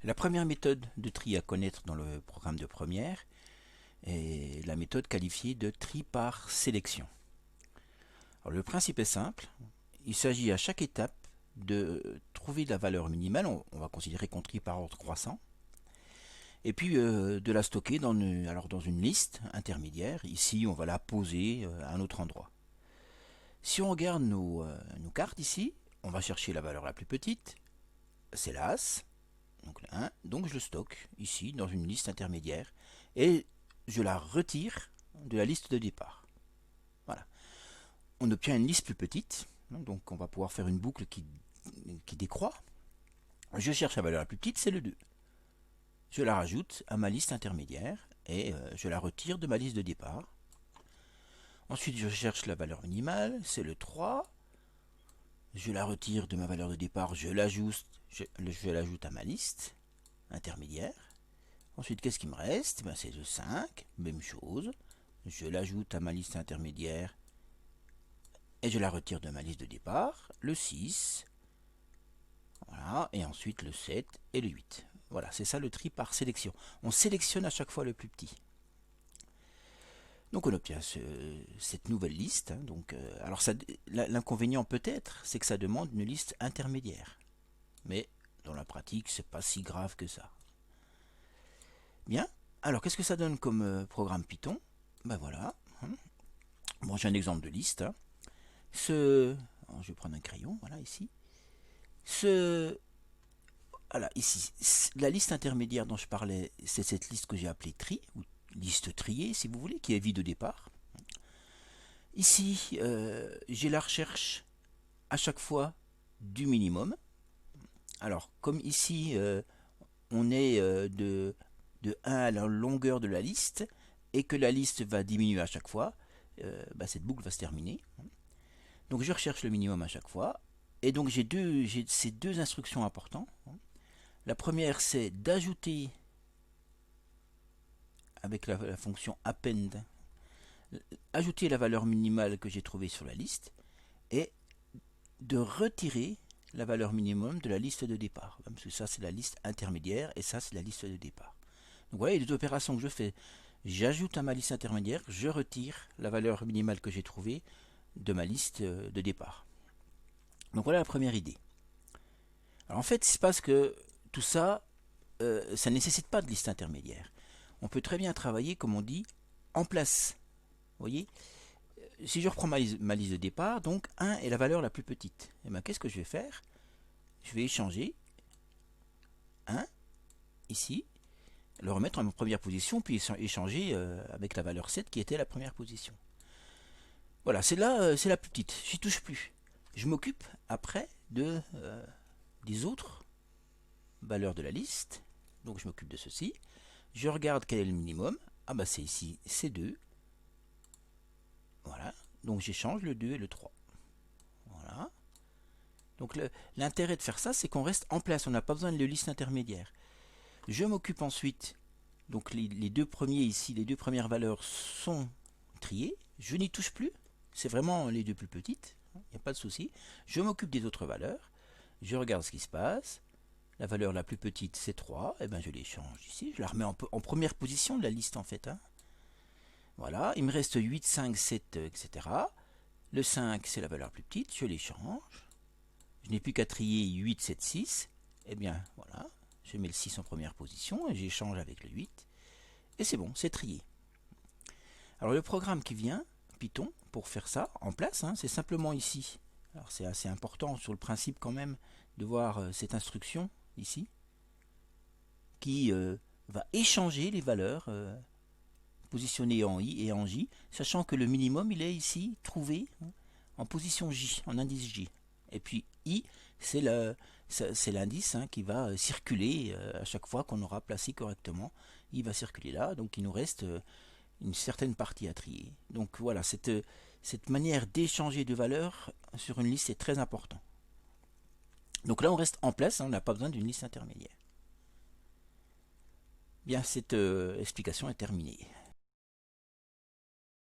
La première méthode de tri à connaître dans le programme de première est la méthode qualifiée de tri par sélection. Alors, le principe est simple, il s'agit à chaque étape de trouver la valeur minimale, on va considérer qu'on trie par ordre croissant, et puis de la stocker dans une liste intermédiaire. Ici, on va la poser à un autre endroit. Si on regarde nos cartes ici, on va chercher la valeur la plus petite, c'est l'As, donc le 1, donc je le stocke ici dans une liste intermédiaire et je la retire de la liste de départ. Voilà. On obtient une liste plus petite, donc on va pouvoir faire une boucle qui décroît. Je cherche la valeur la plus petite, c'est le 2. Je la rajoute à ma liste intermédiaire et je la retire de ma liste de départ. Ensuite, je cherche la valeur minimale, c'est le 3. Je la retire de ma valeur de départ, je l'ajoute à ma liste intermédiaire. Ensuite, qu'est-ce qui me reste? C'est le 5, même chose. Je l'ajoute à ma liste intermédiaire et je la retire de ma liste de départ. Le 6, voilà, et ensuite le 7 et le 8. Voilà, c'est ça le tri par sélection. On sélectionne à chaque fois le plus petit. Donc on obtient cette nouvelle liste. Alors l'inconvénient peut-être, c'est que ça demande une liste intermédiaire. Mais dans la pratique, c'est pas si grave que ça. Bien, alors qu'est-ce que ça donne comme programme Python? Ben voilà. Bon, j'ai un exemple de liste. Alors, je vais prendre un crayon, voilà, ici. Voilà, ici, la liste intermédiaire dont je parlais, c'est cette liste que j'ai appelée tri, ou liste triée, si vous voulez, qui est vide au départ. Ici, j'ai la recherche à chaque fois du minimum. Alors, comme ici, on est de 1 à la longueur de la liste, et que la liste va diminuer à chaque fois, cette boucle va se terminer. Donc je recherche le minimum à chaque fois, et donc j'ai ces deux instructions importantes. La première, c'est d'ajouter avec la fonction append, ajouter la valeur minimale que j'ai trouvée sur la liste, et de retirer la valeur minimum de la liste de départ. Parce que ça, c'est la liste intermédiaire, et ça, c'est la liste de départ. Donc voilà les deux opérations que je fais. J'ajoute à ma liste intermédiaire, je retire la valeur minimale que j'ai trouvée de ma liste de départ. Donc voilà la première idée. Alors en fait, il se passe que tout ça, ça ne nécessite pas de liste intermédiaire. On peut très bien travailler, comme on dit, en place. Vous voyez, si je reprends ma liste de départ, donc 1 est la valeur la plus petite. Et bien qu'est-ce que je vais faire? Je vais échanger 1 ici, le remettre en première position, puis échanger avec la valeur 7 qui était la première position. Voilà, c'est la plus petite, j'y touche plus. Je m'occupe après des autres valeurs de la liste, donc je m'occupe de ceci. Je regarde quel est le minimum, ah bah c'est ici, c'est 2. Voilà, donc j'échange le 2 et le 3. Voilà. Donc l'intérêt de faire ça, c'est qu'on reste en place, on n'a pas besoin de liste intermédiaire. Je m'occupe ensuite, donc les deux premiers ici, les deux premières valeurs sont triées, je n'y touche plus, c'est vraiment les deux plus petites, il n'y a pas de souci. Je m'occupe des autres valeurs, je regarde ce qui se passe, la valeur la plus petite c'est 3, et ben je l'échange ici, je la remets en première position de la liste en fait. Voilà, il me reste 8, 5, 7, etc. Le 5 c'est la valeur la plus petite, je l'échange. Je n'ai plus qu'à trier 8, 7, 6. Et bien voilà, je mets le 6 en première position et j'échange avec le 8. Et c'est bon, c'est trié. Alors le programme qui vient, Python, pour faire ça en place, c'est simplement ici. Alors c'est assez important sur le principe quand même de voir cette instruction ici qui va échanger les valeurs positionnées en I et en J, sachant que le minimum il est ici trouvé en position J, en indice J. Et puis I, c'est l'indice qui va circuler à chaque fois qu'on aura placé correctement. Il va circuler là, donc il nous reste une certaine partie à trier. Donc voilà, cette manière d'échanger de valeurs sur une liste est très important. Donc là on reste en place, on n'a pas besoin d'une liste intermédiaire. Bien, cette explication est terminée.